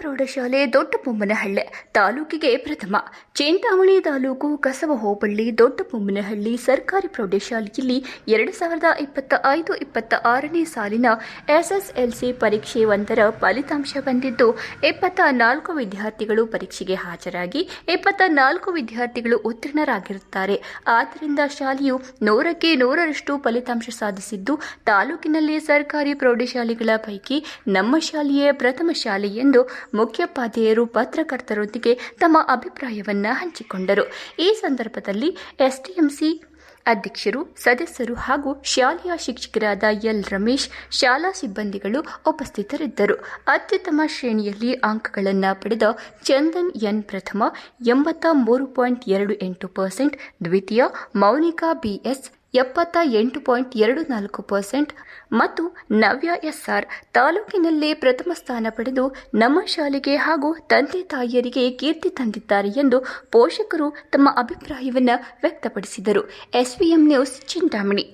ಪ್ರೌಢಶಾಲೆ ದೊಡ್ಡಬೊಮ್ಮನಹಳ್ಳಿ ತಾಲೂಕಿಗೆ ಪ್ರಥಮ. ಚಿಂತಾಮಣಿ ತಾಲೂಕು ಕಸವ ಹೋಬಳಿ ದೊಡ್ಡಬೊಮ್ಮನಹಳ್ಳಿ ಸರ್ಕಾರಿ ಪ್ರೌಢಶಾಲೆಯಲ್ಲಿ 2025-26ನೇ ಸಾಲಿನ ಎಸ್ಎಸ್ಎಲ್ಸಿ ಪರೀಕ್ಷೆ 1ರ ಫಲಿತಾಂಶ ಬಂದಿದ್ದು 24 ವಿದ್ಯಾರ್ಥಿಗಳು ಪರೀಕ್ಷೆಗೆ ಹಾಜರಾಗಿ 24 ವಿದ್ಯಾರ್ಥಿಗಳು ಉತ್ತೀರ್ಣರಾಗಿರುತ್ತಾರೆ. ಆದ್ದರಿಂದ ಶಾಲೆಯು 100ಕ್ಕೆ 100ರಷ್ಟು ಫಲಿತಾಂಶ ಸಾಧಿಸಿದ್ದು, ತಾಲೂಕಿನಲ್ಲಿ ಸರ್ಕಾರಿ ಪ್ರೌಢಶಾಲೆಗಳ ಪೈಕಿ ನಮ್ಮ ಶಾಲೆಯೇ ಪ್ರಥಮ ಶಾಲೆ ಎಂದು ಮುಖ್ಯೋಪಾಧ್ಯಾಯರು ಪತ್ರಕರ್ತರೊಂದಿಗೆ ತಮ್ಮ ಅಭಿಪ್ರಾಯವನ್ನ ಹಂಚಿಕೊಂಡರು. ಈ ಸಂದರ್ಭದಲ್ಲಿ ಎಸ್ಟಿಎಂಸಿ ಅಧ್ಯಕ್ಷರು, ಸದಸ್ಯರು ಹಾಗೂ ಶಾಲೆಯ ಶಿಕ್ಷಕರಾದ ಎಲ್ ರಮೇಶ್, ಶಾಲಾ ಸಿಬ್ಬಂದಿಗಳು ಉಪಸ್ಥಿತರಿದ್ದರು. ಅತ್ಯುತ್ತಮ ಶ್ರೇಣಿಯಲ್ಲಿ ಅಂಕಗಳನ್ನು ಪಡೆದ ಚಂದನ್ ಎನ್ ಪ್ರಥಮ 83.28%, ದ್ವಿತೀಯ ಮೌನಿಕಾ ಬಿಎಸ್ 78.24% ಮತ್ತು ನವ್ಯ ಎಸ್ಆರ್ ತಾಲೂಕಿನಲ್ಲೇ ಪ್ರಥಮ ಸ್ಥಾನ ಪಡೆದು ನಮ್ಮ ಶಾಲೆಗೆ ಹಾಗೂ ತಂದೆ ತಾಯಿಯರಿಗೆ ಕೀರ್ತಿ ತಂದಿದ್ದಾರೆ ಎಂದು ಪೋಷಕರು ತಮ್ಮ ಅಭಿಪ್ರಾಯವನ್ನು ವ್ಯಕ್ತಪಡಿಸಿದರು. SVM news, Chintamani.